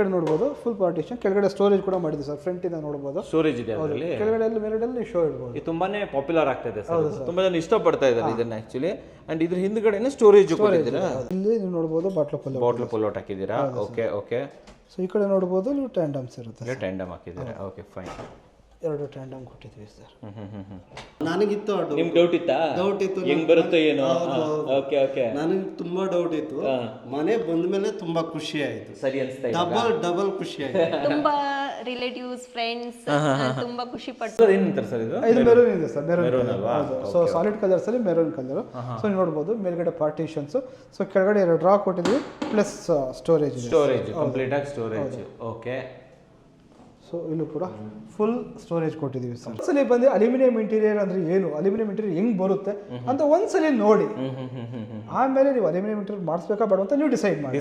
ಕಡೆ ನೋಡಬಹುದು full partition, ಕೆಳಗಡೆ ಸ್ಟೋರೇಜ್ ಕೂಡ ಮಾಡಿದೆ ಸರ್. ಫ್ರಂಟ್ ಇಂದ ನೋಡಬಹುದು ಸ್ಟೋರೇಜ್ ಇದೆ ಅದರಲ್ಲಿ. ಕೆಳಗಡೆ ಮೇಲ್ಗಡೆ ಶೋ ಇಡಬಹುದು. ಇದು ತುಂಬಾನೇ ಪಾಪ್ಯುಲರ್ ಆಗ್ತಾ ಇದೆ ಸರ್. ತುಂಬಾ ಜನ ಇಷ್ಟಪಡ್ತಾ ಇದ್ದಾರೆ ಇದನ್ನ ಆಕ್ಚುಲಿ. ಅಂಡ್ ಇದ್ರ ಹಿಂದ್ಗಡೆನೆ ಸ್ಟೋರೇಜ್ ಕೊಟ್ಟಿದ್ದೀರಾ. ಇಲ್ಲಿ ನೀವು ನೋಡಬಹುದು ಬಾಟ್ಲ್ ಪುಲ್ಲೌಟ್ ಹಾಕಿದ್ದೀರಾ. Okay okay. ಸೊ ಈ ಕಡೆ ನೋಡಬಹುದು ನೀವು ಟ್ಯಾಂಡಮ್ಸ್ ಇರುತ್ತೆ. ಟ್ಯಾಂಡಮ್ ಹಾಕಿದ್ದೀರಾ. Okay fine. ಎರಡು ಟ್ಯಾಂಡಮ್ ಕೊಟ್ಟಿದ್ದೀವಿ ಸರ್. ನನಗಿತ್ತು ನಿಮ್ಗೆ ಡೌಟ್ ಇತ್ತಾ? ಡೌಟ್ ಇತ್ತು, ಹೆಂಗ್ ಬರುತ್ತೆ ಏನು? Okay okay. ನನಗೆ ತುಂಬಾ ಡೌಟ್ ಇತ್ತು. ಮನೆ ಬಂದ ಮೇಲೆ ತುಂಬಾ ಖುಷಿ ಆಯ್ತು. ಸರಿ ಅನ್ಸ್ತಾ ಡಬಲ್ ಖುಷಿ ಆಯ್ತು. ತುಂಬಾ ರಿಲೇಟಿವ್ಸ್ ಫ್ರೆಂಡ್ಸ್ ತುಂಬಾ ಖುಷಿ ಪಟ್ಟು. ಸರ್ ಏನಂತಾರೆ ಸರ್ ಇದು? ಇದು ಮೆರೂನ್ ಇದೆ ಸರ್. ಮೆರೂನ್ ಅಲ್ವಾ? ಸೊ ಸಾಲಿಡ್ ಕಲರ್ಸ್ ಅಲ್ಲಿ ಮೆರೂನ್ ಕಲರ್. ಸೊ ನೀವು ನೋಡಬಹುದು ಮೇಲ್ಗಡೆ ಪಾರ್ಟಿಷನ್ಸ್. ಸೊ ಕೆಳಗಡೆ ಎರಡು ಡ್ರಾ ಕೊಟ್ಟಿದ್ದೀವಿ ಪ್ಲಸ್ ಸ್ಟೋರೇಜ್ ಇದೆ. ಸ್ಟೋರೇಜ್ ಕಂಪ್ಲೀಟ್ ಆಗಿ ಸ್ಟೋರೇಜ್. ಓಕೆ. ಸೊ ಇಲ್ಲೂ ಕೂಡ ಫುಲ್ ಸ್ಟೋರೇಜ್ ಕೊಟ್ಟಿದ್ದೀವಿ ಸರ್. ಒಂದ್ಸಲಿ ಬಂದು ಅಲ್ಯೂಮಿನಿಯಂ ಇಂಟೀರಿಯರ್ ಅಂದ್ರೆ ಏನು, ಅಲ್ಯೂಮಿನಿಯಂ ಇಂಟೀರಿಯರ್ ಹೆಂಗ್ ಬರುತ್ತೆ ಅಂತ ಒಂದ್ಸಲಿ ನೋಡಿ, ಆಮೇಲೆ ನೀವು ಅಲ್ಯೂಮಿನಿಯಂ ಇಂಟೀರಿಯರ್ ಮಾಡಿಸ್ಬೇಕಾ ಬೇಡ ಅಂತ ನೀವು ಡಿಸೈಡ್ ಮಾಡಿ.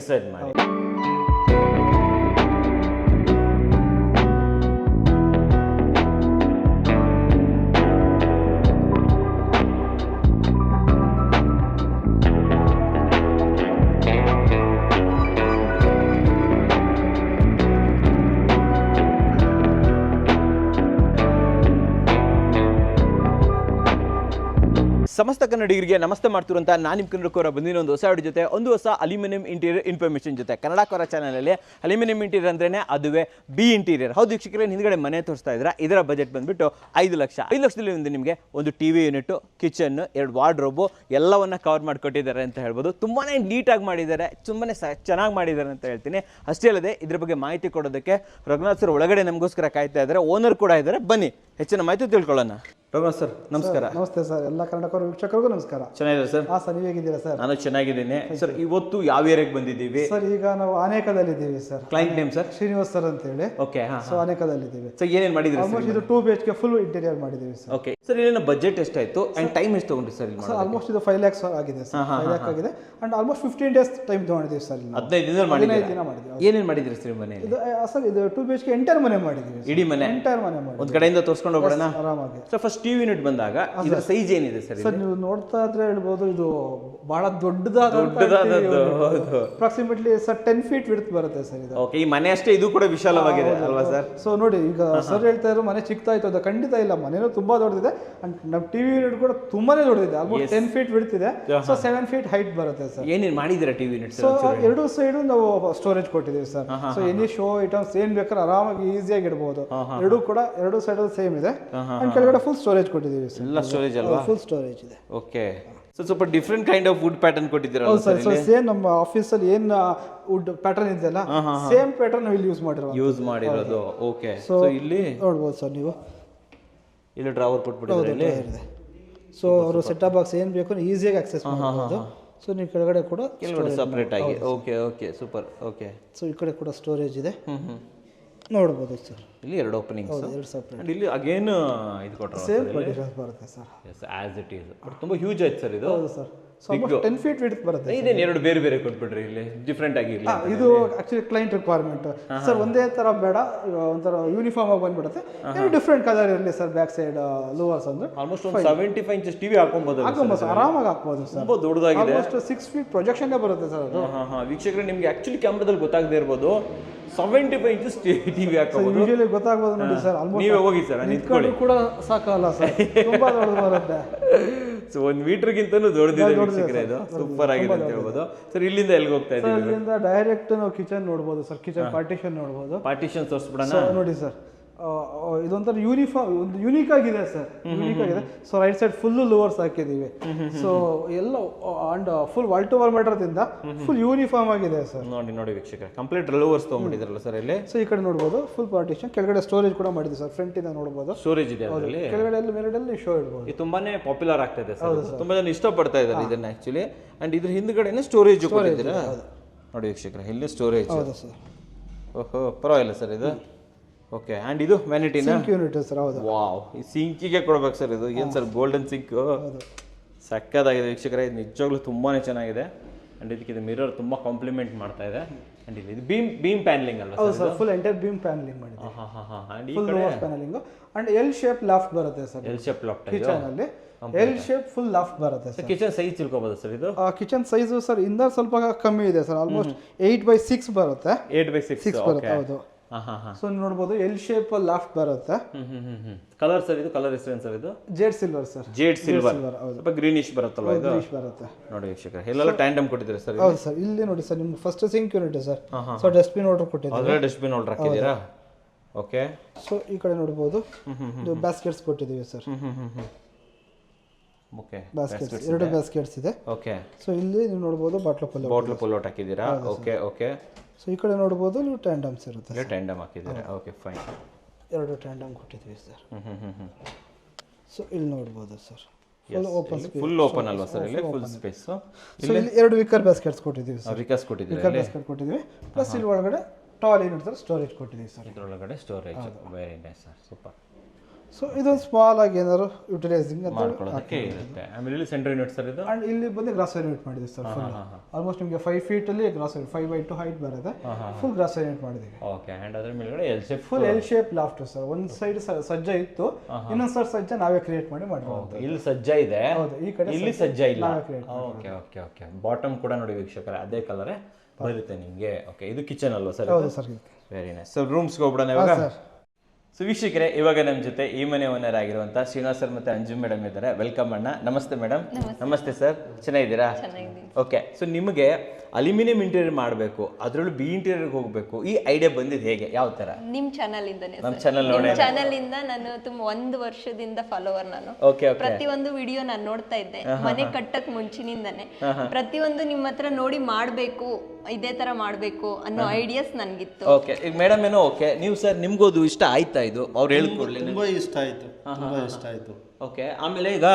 ಸಮಸ್ತ ಕನ್ನಡಿಗರಿಗೆ ನಮಸ್ತೆ ಮಾಡ್ತಿರುವಂಥ ನಾನು ನಿಮ್ಮ ಕನ್ನಡಕೋರ ಬಂದಿನ ಒಂದು ಹೊಸ ವಿಡಿಯೋ ಜೊತೆ, ಒಂದು ಹೊಸ ಅಲ್ಯೂಮಿನಿಯಂ ಇಂಟೀರಿಯರ್ ಇನ್ಫಾರ್ಮೇಷನ್ ಜೊತೆ. ಕನ್ನಡಕೋರ ಚಾನಲಲ್ಲಿ ಅಲ್ಯೂಮಿನಿಯಂ ಇಂಟೀರಿಯರ್ ಅಂದ್ರೇ ಅದುವೇ ಬಿ ಇಂಟೀರಿಯರ್. ಹೌದು ವೀಕ್ಷಕರೇ, ಹಿಂದ್ಗಡೆ ಮನೆ ತೋರಿಸ್ತಾ ಇದ್ದೀರಾ. ಇದರ ಬಜೆಟ್ ಬಂದುಬಿಟ್ಟು 5 ಲಕ್ಷ. 5 ಲಕ್ಷದಲ್ಲಿ ಒಂದು ನಿಮಗೆ ಒಂದು ಟಿವಿ ಯೂನಿಟ್, ಕಿಚನ್, 2 ವಾರ್ಡ್ರೋಬು ಎಲ್ಲವನ್ನ ಕವರ್ ಮಾಡಿಕೊಟ್ಟಿದ್ದಾರೆ ಅಂತ ಹೇಳ್ಬೋದು. ತುಂಬಾ ನೀಟಾಗಿ ಮಾಡಿದ್ದಾರೆ, ತುಂಬಾ ಚೆನ್ನಾಗಿ ಮಾಡಿದ್ದಾರೆ ಅಂತ ಹೇಳ್ತೀನಿ. ಅಷ್ಟೇ ಅಲ್ಲದೆ ಇದ್ರ ಬಗ್ಗೆ ಮಾಹಿತಿ ಕೊಡೋದಕ್ಕೆ ರಘುನಾಥ್ ಸರ್ ಒಳಗಡೆ ನಮಗೋಸ್ಕರ ಕಾಯ್ತಾ ಇದ್ದಾರೆ. ಓನರ್ ಕೂಡ ಇದ್ದಾರೆ. ಬನ್ನಿ ಹೆಚ್ಚಿನ ಮಾಹಿತಿ ತಿಳ್ಕೊಳ್ಳೋಣ. ರಘುನಾಥ್ ಸರ್ ನಮಸ್ಕಾರ. ನಮಸ್ತೆ ಸರ್. ಎಲ್ಲ ಕನ್ನಡಕರ ವೀಕ್ಷಕರಿಗೂ ನಮಸ್ಕಾರ. ಚೆನ್ನಾಗಿದೆ ಸರ್. ಸರ್ ನೀವು ಹೇಗಿದ್ದೀರಾ ಸರ್? ನಾನು ಚೆನ್ನಾಗಿದ್ದೀನಿ ಸರ್. ಇವತ್ತು ಯಾವ ಏರಿಯಾಗೆ ಬಂದಿದ್ದೀವಿ ಸರ್? ಈಗ ನಾವು ಆನೇಕದಲ್ಲಿ ಇದ್ದೀವಿ sir. Client name sir Srinivas sir ಅಂತ ಹೇಳಿ. ಓಕೆ. ಸೊ ಆನೇಕದಲ್ಲಿ ಇದ್ದೀವಿ ಸರ್. ಏನೇನು ಮಾಡಿದ್ರಿ? ಆಲ್ಮೋಸ್ಟ್ ಇದು 2 BHK ಫುಲ್ ಇಂಟೀರಿಯರ್ ಮಾಡಿದ್ದೀವಿ ಸರ್. Okay sir. ಇಲ್ಲಿನ ಬಜೆಟ್ ಎಷ್ಟಾಯ್ತು ಅಂಡ್ ಟೈಮ್ ಎಷ್ಟು ತಗೊಂಡ್ರಿ ಸರ್? ಸರ್ ಆಲ್ಮೋಸ್ಟ್ ಇದು 5 lakhs ಆಗಿದೆ ಸರ್. 5 lakh ಆಗಿದೆ ಅಂಡ್ ಆಲ್ಮೋಸ್ಟ್ 15 days ಟೈಮ್ ತಗೊಂಡಿದ್ದೀವಿ ಸರ್. 15 ದಿನ ಮಾಡಿದ್ದೀವಿ. ಏನೇನು ಮಾಡಿದ್ರಿ ಸರ್ ಮನೆಯಲ್ಲಿ? ಇದು ಸರ್ ಇದು 2 BHK ಎಂಟೈರ್ ಮನೆ ಮಾಡಿದ್ದೀವಿ. ಇಡೀ ಮನೆ ಎಂಟೈರ್ ಮನೆ ಮಾಡಿ ಒಂದು ಕಡೆಯಿಂದ ತೋರಿಸ್ಕೊಂಡು ಹೋಗೋಣ ಆರಾಮಾಗಿ. ಸರ್ ಫಸ್ಟ್ ಟಿವಿ ಯೂನಿಟ್ ಬಂದಾಗ ಇದರ ಸೈಜ್ ಏನಿದೆ ಸರ್? ಸರ್ ನೀವು ನೋಡ್ತಾ ಇದ್ರೆ ಹೇಳ್ಬೋದು, ಇದು ಬಹಳ ದೊಡ್ಡದಾದ ಅಪ್ರಾಕ್ಸಿಮೇಟ್ಲಿ ಸರ್ 10 feet ವಿಡ್ತ್ ಬರುತ್ತೆ ಸರ್ ಇದು. ಓಕೆ. ಈ ಮನೆ ಅಷ್ಟೇ ಇದು ಕೂಡ ವಿಶಾಲವಾಗಿದೆ ಅಲ್ವಾ ಸರ್? ಸೊ ನೋಡಿ, ಈಗ ಸರ್ ಹೇಳ್ತಾ ಇರೋ ಮನೆ ಚಿಕ್ಕದಾಯ್ತು, ಅದು ಖಂಡಿತ ಇಲ್ಲ. ಮನೆನೂ ತುಂಬಾ ದೊಡ್ಡದಿದೆ ಅಂಡ್ ನಮ್ಮ ಟಿವಿ ಯೂನಿಟ್ ಕೂಡ ತುಂಬಾನೇ ದೊಡ್ಡದಿದೆ. ಆಲ್ಮೋಸ್ಟ್ 10 feet ವಿಡ್ತ್ ಇದೆ. ಸೊ 7 feet ಹೈಟ್ ಬರುತ್ತೆ ಸರ್. ಏನೇನು ಮಾಡಿದಿರಾ ಟಿವಿ ಯೂನಿಟ್? ಸೊ ಎರಡು ಸೈಡು ನಾವು ಸ್ಟೋರೇಜ್ ಕೊಟ್ಟಿದ್ದೀವಿ sir. So any show items ಏನ್ ಬೇಕಾದ್ರೆ ಆರಾಮಾಗಿ ಈಸಿಯಾಗಿ ಇಡಬಹುದು. ಎರಡು ಸೈಡ್ ಸೇಮ್ ಇದೆ ಅಂಡ್ ಕೆಳಗಡೆ ಫುಲ್ ಸ್ಟೋರೇಜ್ ಕೊಟ್ಟಿದ್ದೀವಿ ಸರ್. ಎಲ್ಲ ಸ್ಟೋರೇಜ್ ಅಲ್ವಾ? ಫುಲ್ ಸ್ಟೋರೇಜ್ ಇದೆ. ಓಕೆ. ಸೊ ಸ್ವಲ್ಪ different kind of wood pattern ಕೊಟ್ಟಿದ್ದೀರಲ್ಲ ಸರ್? ಸೊ ಸೇಮ್ ನಮ್ಮ ಆಫೀಸ್ ಅಲ್ಲಿ ಏನ್ ವುಡ್ ಪ್ಯಾಟರ್ನ್ ಇದೆಯಲ್ಲ, ಸೇಮ್ ಪ್ಯಾಟರ್ನ್ ನಾವು ಇಲ್ಲಿ ಯೂಸ್ ಮಾಡಿರೋದು. ಓಕೆ. ಸೊ ಇಲ್ಲಿ ನೋಡ್ಬೋದು ಸರ್ ನೀವು, ಇಲ್ಲಿ ಡ್ರಾವರ್ ಕೊಟ್ಬಿಟ್ಟಿದ್ದಾರೆ ಇಲ್ಲಿ. ಸೊ ಅವರು ಸೆಟ್-ಟಾಪ್ ಬಾಕ್ಸ್ ಏನ್ ಬೇಕು ಈಸಿಯಾಗಿ ಆಕ್ಸೆಸ್ ಮಾಡಬಹುದು. ಸೊ ನೀವು ಕೆಳಗಡೆ ಕೂಡ ಸಪರೇಟ್ ಆಗಿ. Okay okay super. Okay. So ಈ ಕಡೆ ಕೂಡ ಸ್ಟೋರೇಜ್ ಇದೆ, ನೋಡ್ಬೋದು ಸರ್. ಇಲ್ಲಿ 2 ಓಪನಿಂಗ್ಸ್, 2 ಸಪರೇಟ್. ಅಂಡ್ ಇಲ್ಲಿ ಅಗೇನ್ ಇದು ಕೊಟ್ಟರು ಸೇಮ್ ಪೊಸಿಷನ್ ಬರುತ್ತೆ sir. Yes as it is. But ತುಂಬಾ ಹ್ಯೂಜ್ ಆಯ್ತು ಸರ್ ಇದು. ಹೌದು ಸರ್. ಸೊ 10 feet ವಿಡ್ತ್ ಬರುತ್ತೆ. ಇದೇನು 2 ಬೇರೆ ಬೇರೆ ಕೊಟ್ಬಿಟ್ರಿ ಇಲ್ಲಿ ಡಿಫ್ರೆಂಟ್ ಆಗಿ? ಇದು ಆಕ್ಚುಲಿ ಕ್ಲೈಂಟ್ ರಿಕ್ವೈರ್ಮೆಂಟ್ ಸರ್. ಒಂದೇ ತರ ಬೇಡ, ಒಂಥರ ಯೂನಿಫಾರ್ಮ್ ಆಗಿ ಬಂದ್ಬಿಡುತ್ತೆ. ಡಿಫ್ರೆಂಟ್ ಕಲರ್ ಇರಲಿ ಸರ್. ಬ್ಯಾಕ್ ಸೈಡ್ ಲೋವರ್ಸ್ ಅಂದ್ರೆ ಆಲ್ಮೋಸ್ಟ್ ಒಂದು 75 inches ಟಿವಿ ಹಾಕೊಬಹುದು. ಆರಾಮಾಗಿ ಹಾಕ್ಬೋದು ಸರ್. ತುಂಬಾ ದೊಡ್ಡದಾಗಿದೆ. ಆಲ್ಮೋಸ್ಟ್ 6 feet ಪ್ರೊಜೆಕ್ಷನ್ ಬರುತ್ತೆ ಸರ್ ಅದು. ವೀಕ್ಷಕರೇ, ನಿಮ್ಗೆ ಆಕ್ಚುಲಿ ಕ್ಯಾಮ್ರಾದಲ್ಲಿ ಗೊತ್ತಾಗದೇ ಇರ್ಬೋದು, 75 inches ಟಿವಿ ಹಾಕಬಹುದು. ಯೂಶುವಲಿ ಗೊತ್ತಾಗಬಹುದು ನೋಡಿ ಸರ್. ಆಲ್ಮೋಸ್ಟ್ ನೀವೇ ಹೋಗಿ ಸರ್, ನಿಂತ್ಕೊಳ್ಳಿ ಕೂಡ ಸಾಕಲ್ಲ ಸರ್. ತುಂಬಾ ದೊಡ್ಡದು ಬರುತ್ತೆ. ಸೊ 1 ಮೀಟರ್ಗಿಂತನೂ ದೊಡ್ಡದಿದೆ ವೀಕ್ಷಕರೇ. ಇದು ಸೂಪರ್ ಆಗಿದೆ ಅಂತ ಹೇಳ್ಬೋದು ಸರ್. ಇಲ್ಲಿಂದ ಎಲ್ಲಿಗೆ ಹೋಗ್ತಾ ಇದ್ದೀವಿ? ಇಲ್ಲಿಂದ ಡೈರೆಕ್ಟ್ ನಾವು ಕಿಚನ್ ನೋಡ್ಬೋದು ಸರ್. ಕಿಚನ್ ಪಾರ್ಟಿಷನ್ ನೋಡ್ಬೋದು. ಪಾರ್ಟಿಷನ್ ತೋರಿಸ್ಬಿಡೋಣ. ನೋಡಿ ಸರ್, ಇದೊಂಥರ ಯೂನಿಫಾರ್ಮ್, ಒಂದು ಯೂನಿಕ್ ಆಗಿದೆ ಸರ್. ಯೂನಿಕ್ ಆಗಿದೆ. So right side full louvres ಹಾಕಿದೀವಿ. ಸೊ ಎಲ್ಲ and full wall to wall ದಿಂದ ಫುಲ್ ಯೂನಿಫಾರ್ಮ್ ಆಗಿದೆ ಸರ್. ನೋಡಿ ವೀಕ್ಷಕರೇ, ಕಂಪ್ಲೀಟ್ ಲೋವರ್ಸ್ ತಗೊಂಡ್ಬಿಟ್ಟಿದ್ರಲ್ಲ ಸರ್ ಇಲ್ಲಿ. ಸೊ ಈ ಕಡೆ ನೋಡಬಹುದು ಫುಲ್ ಪಾರ್ಟಿಷನ್, ಕೆಳಗಡೆ ಸ್ಟೋರೇಜ್ ಕೂಡ ಮಾಡಿದೆ ಸರ್. ಫ್ರಂಟ್ ಇಂದ ನೋಡಬಹುದು ಸ್ಟೋರೇಜ್ ಇದೆ ಅದರಲ್ಲಿ. ಕೆಳಗಡೆ ಮೇಲ್ಗಡೆ ಶೋ ಇಡಬಹುದು. ಇದು ತುಂಬಾನೇ ಪಾಪ್ಯುಲರ್ ಆಗ್ತಾ ಇದೆ ಸರ್. ತುಂಬಾ ಜನ ಇಷ್ಟಪಡ್ತಾ ಇದ್ದಾರೆ ಇದನ್ನ ಆಕ್ಚುಲಿ. ಅಂಡ್ ಇದ್ರ ಹಿಂದ್ಗಡೆನೆ ಸ್ಟೋರೇಜ್ ಕೊಟ್ಟಿದ್ದೀರಾ. ನೋಡಿ ವೀಕ್ಷಕರೇ, ಇಲ್ಲಿ ಸ್ಟೋರೇಜ್. ಹೌದು ಸರ್. ಓಹೋ, ಪರವಾಗಿಲ್ಲ ಸರ್ ಇದು. ಓಕೆ. ಆ್ಯಂಡ್ ಇದು ವ್ಯಾನಿಟಿನ ಸಿಂಕ್ ಯೂನಿಟ್ ಸರ್. ಹೌದು. ವಾವ್, ಈ ಸಿಂಕಿಗೆ ಕೊಡ್ಬೇಕು ಸರ್ ಇದು. ಏನು ಸರ್, ಗೋಲ್ಡನ್ ಸಿಂಕ್. ಸಕ್ಕದಾಗಿದೆ ವೀಕ್ಷಕರೇ, ಇದು ನಿಜವಾಗ್ಲೂ ತುಂಬಾ ಚೆನ್ನಾಗಿದೆ. ಆ್ಯಂಡ್ ಇದಕ್ಕೆ ಇದು ಮಿರರ್ ತುಂಬ ಕಾಂಪ್ಲಿಮೆಂಟ್ ಮಾಡ್ತಾ ಇದೆ. ಆ್ಯಂಡ್ ಇದು ಬೀಮ್ ಪ್ಯಾನಲಿಂಗ್ ಅಲ್ಲ sir? Full entire beam paneling ಮಾಡಿದೆ. And full lower paneling and L shape loft ಬರುತ್ತೆ sir. L shape loft kitchen ಅಲ್ಲಿ. ಎಲ್ ಶೇಪ್ ಫುಲ್ ಲಾಫ್ಟ್ ಬರುತ್ತೆ ಸರ್. ಕಿಚನ್ ಸೈಜ್ ತಿಳ್ಕೊಬೋದು ಸರ್ ಇದು? ಕಿಚನ್ ಸೈಜು ಸರ್ ಇಂದ ಸ್ವಲ್ಪ ಕಮ್ಮಿ ಇದೆ ಸರ್, ಆಲ್ಮೋಸ್ಟ್ 8x6 ಬರುತ್ತೆ. 8x6 ಬರುತ್ತೆ, ಹೌದು. ಸೊ ನೋಡ್ಬೋದು ಎಲ್ ಶೇಪ್ ಲಾಫ್ಟ್ ಬರುತ್ತೆ. ಕಲರ್ ಸರ್ ಇದು, ಕಲರ್ ಹೆಸರು ಸರ್ ಇದು? Jade silver sir. Jade silver, ಸ್ವಲ್ಪ ಗ್ರೀನಿಶ್ ಬರುತ್ತಲ್ವಾ ಇದು? ಗ್ರೀನಿಶ್ ಬರುತ್ತೆ ನೋಡಿ ವೀಕ್ಷಕರೇ, ಇಲ್ಲೆಲ್ಲ ಟ್ಯಾಂಡಮ್ ಕೊಟ್ಟಿದ್ದೀರಾ ಸರ್? ಹೌದು ಸರ್. ಇಲ್ಲಿ ನೋಡಿ ಸರ್, ನಿಮ್ಗೆ first sink unit sir. So dustbin holder ಕೊಟ್ಟಿದ್ದೀರಾ. ಅದರ ಡಸ್ಟ್ಬಿನ್ ಹೋಲ್ಡರ್ ಹಾಕಿದ್ದೀರಾ? ಓಕೆ. ಸೊ ಈ ಕಡೆ ನೋಡ್ಬೋದು ಇದು ಬ್ಯಾಸ್ಕೆಟ್ಸ್ ಕೊಟ್ಟಿದ್ದೀವಿ ಸರ್. ಓಕೆ, ಬ್ಯಾಸ್ಕೆಟ್ಸ್ 2 ಬ್ಯಾಸ್ಕೆಟ್ಸ್ ಇದೆ. ಓಕೆ. ಸೊ ಇಲ್ಲಿ ನೀವು ನೋಡ್ಬೋದು ಬಾಟ್ಲು ಪುಲ್ ಔಟ್ ಹಾಕಿದ್ದೀರಾ? Okay okay. ಸೊ ಈ ಕಡೆ ನೋಡ್ಬೋದು ನೀವು ಟ್ಯಾಂಡಮ್ಸ್ ಇರುತ್ತೆ. ಇಲ್ಲಿ ಟ್ಯಾಂಡಮ್ ಹಾಕಿದ್ದೀರಾ? Okay fine. 2 ಟ್ಯಾಂಡಮ್ ಕೊಟ್ಟಿದ್ದೀವಿ ಸರ್. ಸೊ ಇಲ್ಲಿ ನೋಡ್ಬೋದು sir, full open space. Full open ಅಲ್ವಾ ಸರ್? ಇಲ್ಲಿ ಫುಲ್ ಸ್ಪೇಸ್. ಸೊ ಇಲ್ಲಿ 2 ವಿಕರ್ ಬ್ಯಾಸ್ಕೆಟ್ಸ್ ಕೊಟ್ಟಿದ್ದೀವಿ ಸರ್. ವಿಕಾಸ್ ಕೊಟ್ಟಿದ್ದೀರಾ? ವಿಕರ್ ಬ್ಯಾಸ್ಕೆಟ್ ಕೊಟ್ಟಿದ್ದೀವಿ. ಪ್ಲಸ್ ಇಲ್ಲಿ ಒಳಗಡೆ ಟಾಲ್ ಯೂನಿಟ್ ಸರ್ ಸ್ಟೋರೇಜ್ ಕೊಟ್ಟಿದ್ದೀವಿ ಸರ್. ಇದರೊಳಗಡೆ storage. Very nice sir, super. So ಇದೊಂದು ಸ್ಮಾಲ್ ಆಗಿ ಏನಾದ್ರು ಯುಟಿಲೈಸಿಂಗ್ ಅಂತ ಮಾಡ್ಕೊಳ್ಳೋದಕ್ಕೆ ಇರುತ್ತೆ. ಆಮೇಲೆ ಇಲ್ಲಿ ಸೆಂಟರ್ ಯೂನಿಟ್ ಸರ್ ಇದು? ಅಂಡ್ ಇಲ್ಲಿ ಬಂದು ಗ್ರಾಸರಿ ಯೂನಿಟ್ ಮಾಡಿದ್ದೀವಿ ಸರ್. ಫುಲ್ ಆಲ್ಮೋಸ್ಟ್ ನಿಮಗೆ 5 ಫೀಟ್ ಅಲ್ಲಿ ಗ್ರಾಸರಿ 5x2 ಹೈಟ್ ಬರುತ್ತೆ. ಫುಲ್ ಗ್ರಾಸರಿ ಯೂನಿಟ್ ಮಾಡಿದ್ದೀವಿ. ಓಕೆ. ಅಂಡ್ ಅದರ ಮೇಲ್ಗಡೆ L shape, full L shape loft sir. ಒಂದು ಸೈಡ್ ಸಜ್ಜ ಇತ್ತು, ಇನ್ನೊಂದು ಸೈಡ್ ಸಜ್ಜ ನಾವೇ ಕ್ರಿಯೇಟ್ ಮಾಡಿರೋದು. ಇಲ್ಲಿ ಸಜ್ಜ ಇದೆ, ಈ ಕಡೆ ಇಲ್ಲಿ ಸಜ್ಜ ಇಲ್ಲ. Okay okay okay. ಬಾಟಮ್ ಕೂಡ ನೋಡಿ ವೀಕ್ಷಕರೇ ಅದೇ ಕಲರೇ ಬರುತ್ತೆ ನಿಮಗೆ. ಓಕೆ, ಇದು ಕಿಚನ್ ಅಲ್ವಾ ಸರ್? ಹೌದು ಸರ್. Very nice. ಸೊ ರೂಮ್ಸ್ಗೆ ಹೋಗ್ಬಿಡೋಣ ಇವಾಗ. ಸೊ ವೀಕ್ಷಕರೇ, ಇವಾಗ ನಮ್ಮ ಜೊತೆ ಈ ಮನೆ ಓನರ್ ಆಗಿರುವಂಥ ಶ್ರೀನಿವಾಸ್ ಸರ್ ಮತ್ತು ಅಂಜು ಮೇಡಮ್ ಇದ್ದಾರೆ. ವೆಲ್ಕಮ್ ಅಣ್ಣ. ನಮಸ್ತೆ ಮೇಡಮ್. ನಮಸ್ತೆ ಸರ್, ಚೆನ್ನಾಗಿದ್ದೀರಾ? ಓಕೆ. ಸೊ ನಿಮಗೆ ಅಲ್ಯೂಮಿನಿಯಂ ಇಂಟೀರಿಯರ್ ಮಾಡಬೇಕು, ಅದರಲ್ಲೂ ಬಿ ಇಂಟೀರಿಯರ್ಗೆ ಹೋಗಬೇಕು, ಈ ಐಡಿಯಾ ಬಂದಿದ್ದು ಹೇಗೆ, ಯಾವ ಥರ? ನಿಮ್ ಚಾನಲ್ ಇಂದಾನೆ. ನಮ್ಮ ಚಾನಲ್ ನೋಡಿ, ಚಾನಲ್ ಇಂದ ನಾನು ತುಂಬಾ 1 ವರ್ಷದಿಂದ ಫಾಲೋವರ್ ನಾನು. Okay okay. ಪ್ರತಿಯೊಂದು ವಿಡಿಯೋ ನಾನು ನೋಡ್ತಾ ಇದ್ದೆ, ಮನೆ ಕಟ್ಟಕ್ ಮುಂಚಿನಿಂದಾನೆ. ಪ್ರತಿಯೊಂದು ನಿಮ್ಮ ಹತ್ರ ನೋಡಿ ಮಾಡ್ಬೇಕು, ಇದೇ ತರ ಮಾಡ್ಬೇಕು ಅನ್ನೋ ಐಡಿಯಾಸ್ ನನ್ಗಿತ್ತು. ಓಕೆ. ಈಗ ಮೇಡಮ್ ಏನೋ ಓಕೆ, ನೀವು ಸರ್ ನಿಮ್ಗೋದು ಇಷ್ಟ ಆಯ್ತಾ ಇದು? ಅವ್ರು ಹೇಳ್ಕೊಡ್ಲಿ. ತುಂಬಾ ಇಷ್ಟ ಆಯ್ತು, ತುಂಬಾ ಇಷ್ಟ ಆಯ್ತು. ಓಕೆ. ಆಮೇಲೆ ಈಗ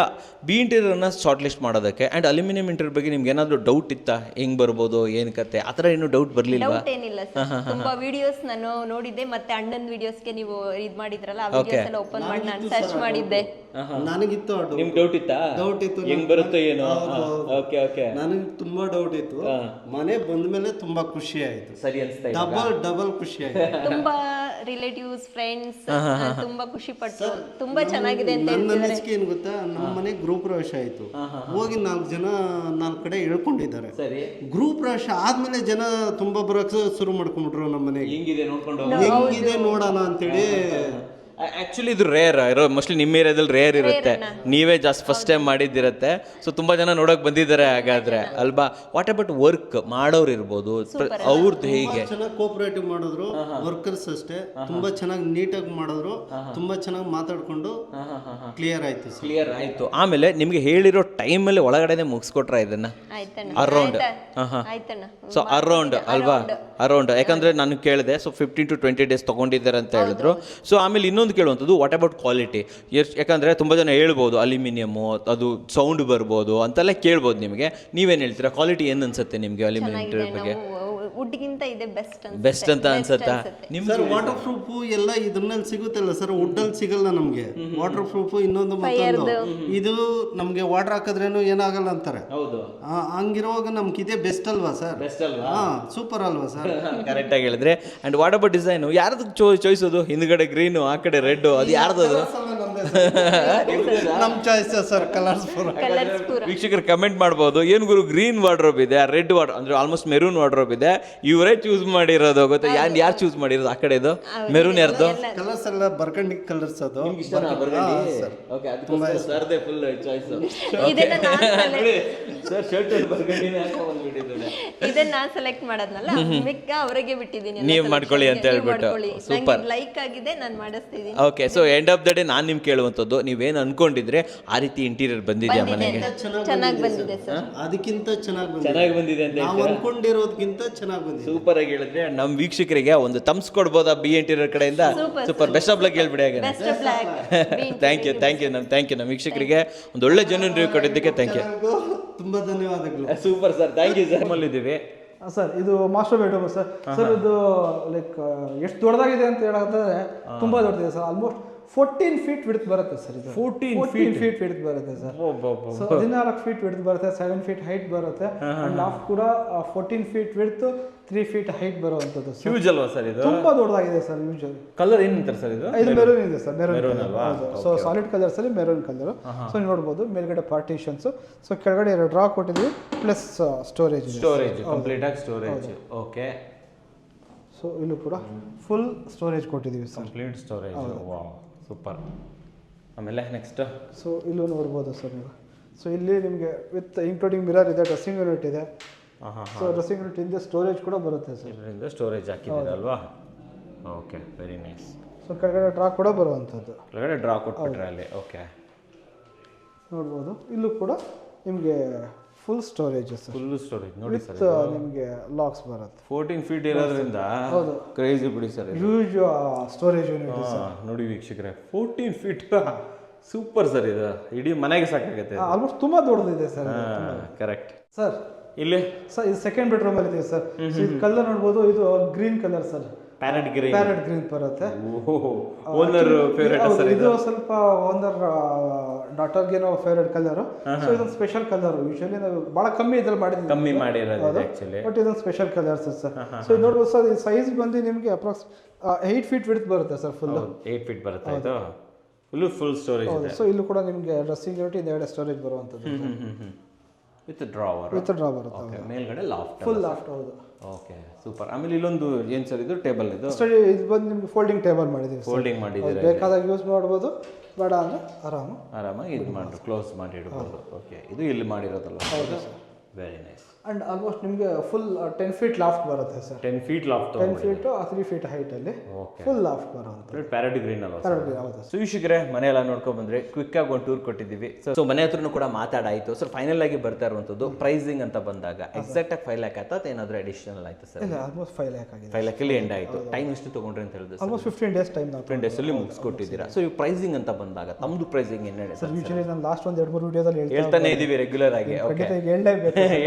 ಬಿ ಇಂಟೀರಿಯರ್ನ ಶಾರ್ಟ್ ಲಿಸ್ಟ್ ಮಾಡೋದಕ್ಕೆ ಆ್ಯಂಡ್ ಅಲ್ಯೂಮಿನಿಯಂ ಇಂಟೀರಿಯರ್ ಬಗ್ಗೆ ನಿಮ್ಗೆ ಏನಾದರೂ ಡೌಟ್ ಇತ್ತಾ? ಹೆಂಗೆ ಬರ್ಬೋದು, ಏನು ಕತೆ, ಆ ಥರ ಏನು ಡೌಟ್ ಬರಲಿಲ್ಲ? ಡೌಟ್ ಏನಿಲ್ಲ ಸರ್. ತುಂಬಾ ವಿಡಿಯೋಸ್ ನಾನು ನೋಡಿದ್ದೆ, ಮತ್ತೆ ಅಣ್ಣನ ವಿಡಿಯೋಸ್ಗೆ ನೀವು ಇದು ಮಾಡಿದ್ರಲ್ಲ, ಆ ವಿಡಿಯೋಸ್ ಎಲ್ಲ ಓಪನ್ ಮಾಡಿ ನಾನು ಸರ್ಚ್ ಮಾಡಿದ್ದೆ. ನನಗಿತ್ತು ನಿಮ್ಗೆ ಡೌಟ್ ಇತ್ತಾ? ಡೌಟ್ ಇತ್ತು, ಹೆಂಗ್ ಬರುತ್ತೋ ಏನೋ. Okay okay. ನನಗೆ ತುಂಬಾ ಡೌಟ್ ಇತ್ತು. ಮನೆ ಬಂದ ಮೇಲೆ ತುಂಬಾ ಖುಷಿ ಆಯ್ತು. ಸರಿ ಅನ್ಸ್ತಾ ಇದೆ? ಡಬಲ್ ಖುಷಿ ಆಯ್ತು. ತುಂಬಾ ರಿಲೇಟಿವ್ಸ್ ಫ್ರೆಂಡ್ಸ್ ತುಂಬಾ ಖುಷಿ ಪಟ್ಟು ತುಂಬಾ ಚೆನ್ನಾಗಿದೆ ಅಂತ ನನ್ನ ಹೇಳ್ತಿದ್ದಾರೆ. ಅನಿಸಿಕೆ ಏನು ಗೊತ್ತಾ, ನಮ್ಮ ಮನೆ ಗ್ರೂಪ್ ಪ್ರವೇಶ ಆಯ್ತು. ಹೋಗಿ 4 ಜನ 4 ಕಡೆ ಹೇಳ್ಕೊಂಡಿದ್ದಾರೆ. ಸರಿ. ಗ್ರೂಪ್ ಪ್ರವೇಶ ಆದ್ಮೇಲೆ ಜನ ತುಂಬಾ ಬರೋಕೆ ಶುರು ಮಾಡ್ಕೊಂಡ್ಬಿಟ್ರು ನಮ್ಮ ಮನೆಗೆ. ಹೆಂಗಿದೆ ನೋಡ್ಕೊಂಡು ಹೆಂಗಿದೆ ನೋಡೋಣ ಅಂತೇಳಿ. ಆ್ಯಕ್ಚುಲಿ ಇದು ರೇರ್ ಇರೋ, ಮೋಸ್ಟ್ಲಿ ನಿಮ್ಮ ಏರಿಯಾದಲ್ಲಿ ರೇರ್ ಇರುತ್ತೆ, ನೀವೇ ಜಾಸ್ತಿ ಫಸ್ಟ್ ಟೈಮ್ ಮಾಡಿದ್ದಿರತ್ತೆ. ಸೊ ತುಂಬ ಜನ ನೋಡೋಕೆ ಬಂದಿದ್ದಾರೆ ಹಾಗಾದ್ರೆ ಅಲ್ವಾ? ವಾಟ್ ಅಬೌಟ್ ವರ್ಕ್ ಮಾಡೋರು ಇರ್ಬೋದು, ಅವ್ರದ್ದು ಹೇಗೆ? ಚೆನ್ನಾಗಿ ಕೋಆಪರೇಟಿವ್ ಮಾಡಿದ್ರು, ವರ್ಕರ್ಸ್ ಅಷ್ಟೇ ತುಂಬಾ ಚೆನ್ನಾಗಿ ನೀಟಾಗಿ ಮಾಡಿದ್ರು, ತುಂಬಾ ಚೆನ್ನಾಗಿ ಮಾತಾಡ್ಕೊಂಡು ಕ್ಲಿಯರ್ ಆಯ್ತು. ಆಮೇಲೆ ನಿಮ್ಗೆ ಹೇಳಿರೋ ಟೈಮಲ್ಲಿ ಒಳಗಡೆನೆ ಮುಗಿಸ್ಕೊಟ್ರ ಇದನ್ನ? ಅರೌಂಡ್ ಸೊ ಅರೌಂಡ್ ಅಲ್ವಾ? ಅರೌಂಡ್, ಯಾಕಂದ್ರೆ ನಾನು ಕೇಳಿದೆ. ಸೊ 15 to 20 days ತಗೊಂಡಿದ್ದಾರೆ ಅಂತ ಹೇಳಿದ್ರು. ಸೊ ಆಮೇಲೆ ಇನ್ನೊಂದು ಕೇಳುವಂಥದ್ದು, ವಾಟ್ ಅಬೌಟ್ ಕ್ವಾಲಿಟಿ? ಯಾಕಂದರೆ ತುಂಬ ಜನ ಹೇಳ್ಬೋದು ಅಲ್ಯೂಮಿನಿಯಮು ಅದು ಸೌಂಡ್ ಬರ್ಬೋದು ಅಂತೆಲ್ಲ ಕೇಳ್ಬೋದು. ನಿಮಗೆ ನೀವೇನು ಹೇಳ್ತೀರಾ? ಕ್ವಾಲಿಟಿ ಏನು ಅನ್ಸುತ್ತೆ ನಿಮಗೆ ಅಲ್ಯೂಮಿನಿಯಂ ಬಗ್ಗೆ? ವುಡ್ಗಿಂತ ಇದೆ ಬೆಸ್ಟ್ ಅಂತ ಅನ್ಸುತ್ತಾ ಸರ್? ವಾಟರ್ ಪ್ರೂಫ್ ಎಲ್ಲ ಇದ್ರಲ್ಲಿ ಸಿಗುತ್ತಲ್ಲ ಸರ್, ವುಡ್ಡಲ್ಲಿ ಸಿಗಲ್ಲ ನಮಗೆ ವಾಟರ್ ಪ್ರೂಫ್. ಇನ್ನೊಂದು ಮತ್ತೊಂದು, ಇದು ನಮ್ಗೆ ವಾಟರ್ ಹಾಕಿದ್ರೇನು ಏನಾಗಲ್ಲ ಅಂತಾರೆ. ಹೌದು. ಹಂಗಿರುವಾಗ ನಮ್ಗೆ ಇದೇ ಬೆಸ್ಟ್ ಅಲ್ವಾ ಸರ್? ಬೆಸ್ಟ್ ಅಲ್ವಾ? ಸೂಪರ್ ಅಲ್ವಾ ಸರ್? ಕರೆಕ್ಟ್ ಆಗಿ ಹೇಳಿದ್ರೆ. And what about design? ಯಾರ್ದು ಚಾಯ್ಸೋದು? ಹಿಂದ್ಗಡೆ ಗ್ರೀನು, ಆ ಕಡೆ ರೆಡ್, ಅದು ಯಾರ್ದದು? ನಮ್ ಚಾಯ್ಸ್ ಸರ್, ಕಲರ್ಸ್. ವೀಕ್ಷಕರು ಕಮೆಂಟ್ ಮಾಡ್ಬೋದು, ಏನು ಗುರು ಗ್ರೀನ್ ವಾರ್ಡ್ರೋಬ್ ಇದೆ, ರೆಡ್ ವಾರ್ಡ್ ಅಂದ್ರೆ ಆಲ್ಮೋಸ್ಟ್ ಮೆರೂನ್ ವಾರ್ಡ್ರೋಬ್ ಇದೆ, ಇವರೇ ಚೂಸ್ ಮಾಡಿರೋದು ಗೊತ್ತಾ? ಯಾರು ಚೂಸ್ ಮಾಡಿರೋದು? ಆ ಕಡೆದು ಮೆರೂನ್ ಯಾರ್ದು? ಕಲರ್ಸ್ ಎಲ್ಲ ಬರ್ಗಂಡಿ ಕಲರ್ಸ್. ಅದು ಇದನ್ನ ನಾನ್ ಸೆಲೆಕ್ಟ್ ಮಾಡೋದ್ನಲ್ಲ, ಮಿಕ್ಕ ಅವರಿಗೆ ಬಿಟ್ಟಿದ್ದೀನಿ. ನೀವು ಮಾಡ್ಕೊಳ್ಳಿ ಅಂತ ಹೇಳ್ಬಿಟ್ಟು. ಸೂಪರ್, ಲೈಕ್ ಆಗಿದೆ, ನಾನು ಮಾಡಿಸ್ತಿದ್ದೀನಿ. Okay. So end of the day ನಾನು ನಿಮ್ಗೆ ಕೇಳುವಂಥದ್ದು, ನೀವೇನು ಅನ್ಕೊಂಡಿದ್ರೆ ಆ ರೀತಿ ಇಂಟೀರಿಯರ್ ಬಂದಿದೆಯಾ ಮನೆಗೆ? ಚೆನ್ನಾಗಿ ಬಂದಿದೆ ಸರ್. ಅದಕ್ಕಿಂತ ಚೆನ್ನಾಗಿ ಬಂದಿದೆ ಅಂತ ನಾವು ಅನ್ಕೊಂಡಿರೋದಕ್ಕಿಂತ ಚೆನ್ನಾಗಿ ಬಂದಿದೆ. ಸೂಪರ್ ಆಗಿ ಹೇಳಿದ್ರೆ. ನಮ್ಮ ವೀಕ್ಷಕರಿಗೆ ಒಂದು ತಮ್ಸ್ ಕೊಡ್ಬೋದಾ ಬಿ ಇಂಟೀರಿಯರ್ ಕಡೆಯಿಂದ? ಸೂಪರ್, ಬೆಸ್ಟ್ ಆಫ್ ಲಕ್ ಹೇಳ್ಬಿಡಿ ಹಾಗೆ. ಥ್ಯಾಂಕ್ ಯು ನಮ್ಮ ವೀಕ್ಷಕರಿಗೆ ಒಂದು ಒಳ್ಳೆ ಜೆನ್ಯೂನ್ ರಿವ್ಯೂ ಕೊಟ್ಟಿದ್ದಕ್ಕೆ ಥ್ಯಾಂಕ್ ಯು. ತುಂಬಾ ಧನ್ಯವಾದಗಳು. Super sir, thank you sir. ಮಲ್ಲಿದ್ದೀವಿ ಸರ್, ಇದು ಮಾಸ್ಟರ್ ಬೆಡ್ರೂಮ್ ಸರ್. ಸರ್ ಇದು ಲೈಕ್ ಎಷ್ಟು ದೊಡ್ಡದಾಗಿದೆ ಅಂತ ಹೇಳೋದಾದ್ರೆ ತುಂಬಾ ದೊಡ್ಡದಿದೆ ಸರ್. ಆಲ್ಮೋಸ್ಟ್ 14 ಫೀಟ್ ವಿಡ್ತ್ ಬರುತ್ತೆ ಸರ್ ಇದು 14 ಫೀಟ್ ವಿಡ್ತ್ ಬರುತ್ತೆ ಸರ್ ಸೊ 14 ಫೀಟ್ ವಿಡ್ತ್ ಬರುತ್ತೆ 7 ಫೀಟ್ ಹೈಟ್ ಬರುತ್ತೆ ಅಂಡ್ ಲಾಫ್ಟ್ ಕೂಡ 14 ಫೀಟ್ ವಿಡ್ತ್ 3 ಫೀಟ್ ಹೈಟ್ ಬರುವಂತದ್ದು ಸರ್ ಹ್ಯೂಜ್ ಅಲ್ವಾ ಸರ್ ಇದು ತುಂಬಾ ದೊಡ್ಡದಾಗಿದೆ ಸರ್ ಯೂಶಲಿ ಕಲರ್ ಏನಂತಾರೆ ಸರ್ ಇದು ಇದು ಮೆರೂನ್ ಇದೆ ಸರ್ Maroon ಅಲ್ವಾ? ಸೊ ಸಾಲಿಡ್ ಕಲರ್ಸ್ ಅಲ್ಲಿ ಮೆರೂನ್ ಕಲರ್ ಸೊ ನೀವು ನೋಡಬಹುದು ಮೇಲ್ಗಡೆ ಪಾರ್ಟಿಷನ್ಸ್ ಸೊ ಕೆಳಗಡೆ 2 ಡ್ರಾ ಕೊಟ್ಟಿದ್ವಿ ಪ್ಲಸ್ ಸ್ಟೋರೇಜ್ ಕಂಪ್ಲೀಟ್ ಆಗಿ ಸ್ಟೋರೇಜ್ ಓಕೆ ಸೊ ಇಲ್ಲೂ ಕೂಡ ಫುಲ್ ಸ್ಟೋರೇಜ್ ಕೊಟ್ಟಿದ್ದೀವಿ sir complete storage wow super ಆಮೇಲೆ ನೆಕ್ಸ್ಟ್ ಸೊ ಇಲ್ಲೂ ನೋಡ್ಬೋದು ಸರ್ ನೀವು ಸೊ ಇಲ್ಲಿ ನಿಮಗೆ ವಿತ್ ಇನ್ಕ್ಲೂಡಿಂಗ್ ಮಿರರ್ ಇದೆ ಡ್ರೆಸ್ಸಿಂಗ್ ಯೂನಿಟ್ ಇದೆ ಸೊ ಡ್ರೆಸ್ಸಿಂಗ್ ಯೂನಿಟ್ ಇಂದ ಸ್ಟೋರೇಜ್ ಕೂಡ ಬರುತ್ತೆ ಸರ್ ಇದರಿಂದ ಸ್ಟೋರೇಜ್ ಹಾಕಿದ್ದೀರಲ್ವಾ ಓಕೆ ವೆರಿ ನೈಸ್ ಸೊ ಕೆಳಗಡೆ ಡ್ರಾ ಕೂಡ ಬರುವಂಥದ್ದು ಕೆಳಗಡೆ ಡ್ರಾ ಕೊಟ್ಬಿಟ್ರೆ ಅಲ್ಲಿ ಓಕೆ ನೋಡ್ಬೋದು ಇಲ್ಲೂ ಕೂಡ ನಿಮಗೆ full storage sir full storage ನೋಡಿ ವಿತ್ ನಿಮಗೆ ಲಾಕ್ಸ್ ಬರುತ್ತೆ 14 ಫೀಟ್ ಇರೋದ್ರಿಂದ ಕ್ರೇಜಿ ಬಿಡಿ ಸರ್ ಹ್ಯೂಜ್ ಸ್ಟೋರೇಜ್ ಯೂನಿಟ್ ನೋಡಿ ವೀಕ್ಷಕರೇ 14 ಫೀಟ್ ಸೂಪರ್ ಸರ್ ಇದು ಇಡೀ ಮನೆಗೆ ಸಾಕಾಗುತ್ತೆ ಆಲ್ಮೋಸ್ಟ್ ತುಂಬಾ ದೊಡ್ಡದಿದೆ ಸರ್ ಕರೆಕ್ಟ್ ಸರ್ ಇಲ್ಲಿ ಸರ್ ಇದು ಸೆಕೆಂಡ್ ಬೆಡ್ರೂಮ್ ಅಲ್ಲಿ ಇದೆ ಸರ್ ಇದು ಕಲರ್ ನೋಡ್ಬೋದು ಇದು green colour sir parrot green ಬರುತ್ತೆ ಓನರ್ ಫೇವರೇಟ್ ಸರ್ ಇದು ಸ್ವಲ್ಪ ಓನರ್ ಡಾಟರ್ಗೇನೋ ಫೇವರೇಟ್ ಕಲರ್ ಸೊ ಇದೊಂದು ಸ್ಪೆಷಲ್ ಕಲರ್ ಯೂಶಲಿ ನಾವು ಬಹಳ ಕಮ್ಮಿ ಇದ್ರಲ್ಲಿ ಮಾಡಿದ್ವಿ ಕಮ್ಮಿ ಮಾಡಿರೋದು ಆಕ್ಚುಲಿ ಬಟ್ ಇದೊಂದು ಸ್ಪೆಷಲ್ ಕಲರ್ಸ್ ಸರ್ ಸೊ ಇದು ನೋಡ್ಬೋದು ಸರ್ ಈ ಸೈಜ್ ಬಂದು ನಿಮಗೆ ಅಪ್ರಾಕ್ಸ್ 8 ಫೀಟ್ ವಿಡ್ತ್ ಬರುತ್ತೆ ಸರ್ ಫುಲ್ 8 ಫೀಟ್ ಬರುತ್ತೆ ಇದು ಫುಲ್ ಸ್ಟೋರೇಜ್ ಇದೆ ಸೊ ಇಲ್ಲೂ ಕೂಡ ನಿಮಗೆ ಡ್ರೆಸ್ಸಿಂಗ್ ಯೂನಿಟ್ ಇದೆ ಸ್ಟೋರೇಜ್ ಬರುವಂಥದ್ದು ವಿತ್ ಡ್ರಾವರ್ ಬರುತ್ತೆ ಮೇಲ್ಗಡೆ ಲಾಫ್ಟ್ ಫುಲ್ ಲಾಫ್ಟ್ ಹೌದು ಓಕೆ ಸೂಪರ್ ಆಮೇಲೆ ಇಲ್ಲೊಂದು ಏನು ಸರ್ ಇದು ಟೇಬಲ್ ಇದು ಇದು ಬಂದು ನಿಮ್ಗೆ ಫೋಲ್ಡಿಂಗ್ ಟೇಬಲ್ ಮಾಡಿದ್ದೀವಿ ಫೋಲ್ಡಿಂಗ್ ಮಾಡಿದ್ದೀರಾ ಬೇಕಾದಾಗ ಯೂಸ್ ಮಾಡ್ಬೋದು ಬೇಡ ಅಂದರೆ ಆರಾಮಾಗಿ ಇದು ಮಾಡಿ ಕ್ಲೋಸ್ ಮಾಡಿ ಇಡ್ಬೋದು ಓಕೆ ಇದು ಇಲ್ಲಿ ಮಾಡಿರೋದಲ್ಲ ಹೌದು ವೆರಿ ನೈಸ್ ಅಂಡ್ ಆಲ್ಮೋಸ್ಟ್ ನಿಮಗೆ ಫುಲ್ 10 ಫೀಟ್ ಲಾಫ್ಟ್ ಬರುತ್ತೆ sir 10 feet loft 10 feet 3 feet height ಅಲ್ಲಿ ಫುಲ್ ಲಾಫ್ಟ್ ಬರುತ್ತೆ ಪ್ಯಾರಡಿ ಗ್ರೀನ್ ಅಲ್ವಾ ಹೌದು ಸೊ ವೀಕ್ಷಕರೇ ಮನೆ ಎಲ್ಲ ನೋಡ್ಕೊಂಡ್ ಬಂದ್ರೆ ಕ್ವಿಕ್ ಆಗಿ ಒಂದು ಟೂರ್ ಕೊಟ್ಟಿದ್ದೀವಿ ಸೊ ಮನೆ ಹತ್ರನೂ ಕೂಡ ಮಾತಾಡಾಯ್ತು ಸರ್ ಫೈನಲ್ ಆಗಿ ಬರ್ತಾ ಇರುವಂತದ್ದು ಪ್ರೈಸಿಂಗ್ ಅಂತ ಬಂದಾಗ ಎಕ್ಸಾಕ್ಟ್ ಆಗಿ 5 ಲ್ಯಾಕ್ ಆಯ್ತಾ ಏನಾದರೂ ಅಡಿಷನಲ್ ಆಯ್ತು ಸರ್ ಇಲ್ಲ ಆಲ್ಮೋಸ್ಟ್ 5 ಲ್ಯಾಕ್ ಆಗಿದೆ 5 ಲ್ಯಾಕಲ್ಲಿ ಎಂಡ್ ಆಯ್ತು ಟೈಮ್ ಎಷ್ಟು ತಗೊಂಡ್ರಿ ಅಂತ ಹೇಳಿದ್ರೆ ಆಲ್ಮೋಸ್ಟ್ 15 ಡೇಸ್ ಟೈಮ್ 15 ಡೇಸ್ ಅಲ್ಲಿ ಮುಗಿಸ್ಕೊಟ್ಟಿದ್ದೀರಾ ಸೊ ಈ ಪ್ರೈಸಿಂಗ್ ಅಂತ ಬಂದಾಗ ತಮ್ಮದು ಪ್ರೈಸಿಂಗ್ ಏನು ಹೇಳಿ ಸರ್ ಯೂಶಲಿ ನಾನು ಲಾಸ್ಟ್ ಒಂದು 2-3 ವಿಡಿಯೋದಲ್ಲಿ ಹೇಳ್ತಾನೆ ಇದೀವಿ ರೆಗ್ಯುಲರ್ ಆಗಿ ಓಕೆ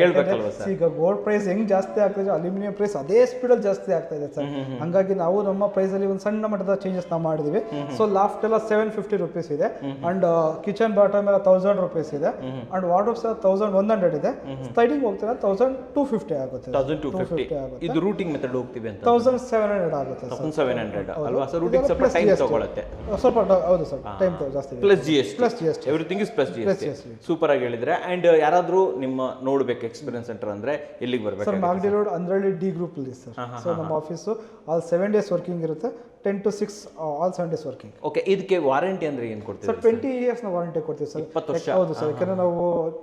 ಹೇಳ್ಬೇಕಲ್ವಾ ಸರ್ ಈಗ ಗೋಲ್ಡ್ ಪ್ರೈಸ್ ಹೆಂಗ್ ಜಾಸ್ತಿ ಆಗ್ತಿದೆ ಅಲ್ಯೂಮಿನಿಯಂ ಪ್ರೈಸ್ ಅದೇ ಸ್ಪೀಡಲ್ಲಿ ಜಾಸ್ತಿ ಆಗ್ತಾ ಇದೆ ಸರ್ ಹಂಗಾಗಿ ನಾವು ನಮ್ಮ ಪ್ರೈಸ್ ಅಲ್ಲಿ ಒಂದು ಸಣ್ಣ ಮಟ್ಟದ ಚೇಂಜಸ್ ನಾವು ಮಾಡಿದ್ವಿ ಸೊ ಲಾಫ್ಟ್ ಎಲ್ಲ 750 ರುಪೀಸ್ ಇದೆ ಅಂಡ್ ಕಿಚನ್ ಬಾಟಮ್ ಎಲ್ಲ 1000 ರುಪೀಸ್ ಇದೆ ಅಂಡ್ ವಾರ್ಡ್ರೋಬ್ಸ್ 1100 ಇದೆ ಸ್ಲೈಡಿಂಗ್ ಹೋಗ್ತಾರೆ 1250 ಆಗುತ್ತೆ 1250 ಇದು ರೂಟಿಂಗ್ ಮೆಥಡ್ ಹೋಗ್ತೀವಿ ಅಂತ 1700 ಆಗುತ್ತೆ 1700 ಅಲ್ವಾ ಸರ್ ರೂಟಿಂಗ್ ಸ್ವಲ್ಪ ಟೈಮ್ ತಗೊಳುತ್ತೆ ಸ್ವಲ್ಪ ಹೌದು ಸರ್ ಟೈಮ್ ಜಾಸ್ತಿ plus GST everything is plus GST super ಆಗಿ ಹೇಳಿದ್ರೆ ಅಂಡ್ ಯಾರಾದ್ರೂ ನಿಮ್ಮ ನೋಡ್ಬೇಕು ಎಕ್ಸ್ಪೀರಿಯನ್ಸ್ ಸೆಂಟರ್ ಅಂದ್ರೆ ಎಲ್ಲಿಗೆ ಬರ್ಬೇಕು sir Magadi road Andrahalli D group ಅಲ್ಲಿ ಸರ್ ಸೊ ನಮ್ಮ ಆಫೀಸು ಆಲ್ 7 ಡೇಸ್ ವರ್ಕಿಂಗ್ ಇರುತ್ತೆ 10 to 6 all 7 days working okay ಇದಕ್ಕೆ ವಾರಂಟಿ ಅಂದ್ರೆ ಏನು ಕೊಡ್ತೀವಿ ಸರ್ 20 ಇಯರ್ಸ್ ನಾವು ವಾರಂಟಿ ಕೊಡ್ತೀವಿ ಸರ್ 20 ವರ್ಷ ಹೌದು ಸರ್ ಯಾಕಂದ್ರೆ ನಾವು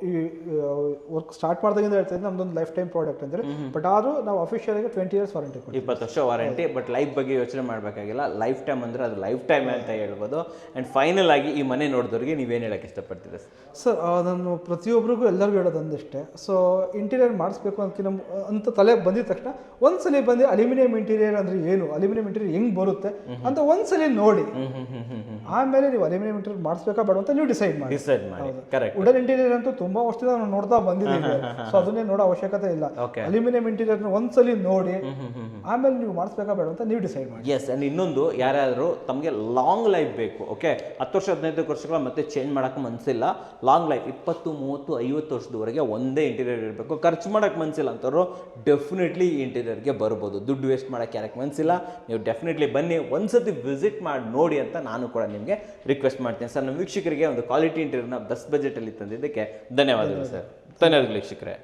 ಈ ವರ್ಕ್ ಸ್ಟಾರ್ಟ್ ಮಾಡಿದಾಗಿಂದ ಹೇಳ್ತಾ ಇದ್ದೀವಿ ನಮ್ದೊಂದು ಲೈಫ್ ಟೈಮ್ ಪ್ರಾಡಕ್ಟ್ ಅಂದ್ರೆ ಬಟ್ ಆದ್ರೂ ನಾವು ಅಫಿಷಿಯಲ್ ಆಗಿ 20 ಇಯರ್ಸ್ ವಾರಂಟಿ ಕೊಡ್ತೀವಿ 20 ವರ್ಷ ವಾರಂಟಿ ಬಟ್ ಲೈಫ್ ಬಗ್ಗೆ ಯೋಚನೆ ಮಾಡಬೇಕಾಗಿಲ್ಲ ಲೈಫ್ ಟೈಮ್ ಅಂದ್ರೆ ಅದು ಲೈಫ್ ಟೈಮ್ ಅಂತ ಹೇಳ್ಬೋದು ಅಂಡ್ ಫೈನಲ್ ಆಗಿ ಈ ಮನೆ ನೋಡಿದವ್ರಿಗೆ ನೀವೇನು ಹೇಳಕ್ಕೆ ಇಷ್ಟಪಡ್ತೀರಾ ಸರ್ ನಾನು ಪ್ರತಿಯೊಬ್ಬರಿಗೂ ಎಲ್ಲರಿಗೂ ಹೇಳೋದಂದಿಷ್ಟೇ ಸೊ ಇಂಟೀರಿಯರ್ ಮಾಡಿಸ್ಬೇಕು ಅಂತ ತಲೆ ಬಂದಿದ ತಕ್ಷಣ ಒಂದ್ಸಲಿ ಬಂದು ಅಲ್ಯೂಮಿನಿಯಂ ಇಂಟೀರಿಯರ್ ಅಂದ್ರೆ ಏನು ಅಲ್ಯೂಮಿನಿಯಂ ಇಂಟೀರಿಯರ್ ಹೆಂಗ್ ಬರುತ್ತೆ ಅಂತ ಒಂದ್ಸಲಿ ನೋಡಿ ಆಮೇಲೆ ನೀವು ಅಲ್ಯೂಮಿನಿಯಂ ಇಂಟೀರಿಯರ್ ಮಾಡಿಸ್ಬೇಕಾ ಬೇಡ ಅಂತ ನೀವು ಡಿಸೈಡ್ ಮಾಡಿ ಕರೆಕ್ಟ್ ವುಡನ್ ಇಂಟೀರಿಯರ್ ಅಂತೂ ತುಂಬಾ ವರ್ಷದಿಂದ ನಾವು ನೋಡ್ತಾ ಬಂದಿದ್ದೀವಿ ಸೊ ಅದನ್ನೇ ನೋಡೋ ಅವಶ್ಯಕತೆ ಇಲ್ಲ ಅಲ್ಯೂಮಿನಿಯಂ ಇಂಟೀರಿಯರ್ ಒಂದ್ಸಲಿ ನೋಡಿ ಆಮೇಲೆ ನೀವು ಮಾಡಿಸ್ಬೇಕಾ ಬೇಡ ಅಂತ ನೀವು ಡಿಸೈಡ್ ಮಾಡಿ ಎಸ್ ಅಂಡ್ ಇನ್ನೊಂದು ಯಾರ್ಯಾರು ತಮಗೆ ಲಾಂಗ್ ಲೈಫ್ ಬೇಕು ಓಕೆ 10 ವರ್ಷ 15 ವರ್ಷಗಳ ಮತ್ತೆ ಚೇಂಜ್ ಮಾಡಕ್ಕೆ ಮನಸ್ಸಿಲ್ಲ ಲಾಂಗ್ ಲೈಫ್ 20 30 50 ವರ್ಷದವರೆಗೆ ಒಂದೇ ಇಂಟೀರಿಯರ್ ಇರಬೇಕು ಖರ್ಚು ಮಾಡಕ್ಕೆ ಮನಸ್ಸಿಲ್ಲ ಅಂತವ್ರು ಡೆಫಿನೆಟ್ಲಿ ಈ ಇಂಟೀರಿಯರ್ಗೆ ಬರ್ಬೋದು ದುಡ್ಡು ವೇಸ್ಟ್ ಮಾಡಕ್ಕೆ ಯಾರಕ್ಕೆ ಮನಸ್ಸಿಲ್ಲ ನೀವು ಡೆಫಿನೆಟ್ಲಿ ಬನ್ನಿ ಒಂದ್ಸತಿ ವಿಸಿಟ್ ಮಾಡಿ ನೋಡಿ ಅಂತ ನಾನು ಕೂಡ ನಿಮಗೆ ರಿಕ್ವೆಸ್ಟ್ ಮಾಡ್ತೀನಿ ಸರ್ ನಮ್ಮ ವೀಕ್ಷಕರಿಗೆ ಒಂದು ಕ್ವಾಲಿಟಿ ಇಂಟೀರಿಯರ್ನ ಬೆಸ್ಟ್ ಬಜೆಟಲ್ಲಿ ತಂದಿದ್ದಕ್ಕೆ ಧನ್ಯವಾದಗಳು ಸರ್ ಧನ್ಯವಾದಗಳು ವೀಕ್ಷಕರೇ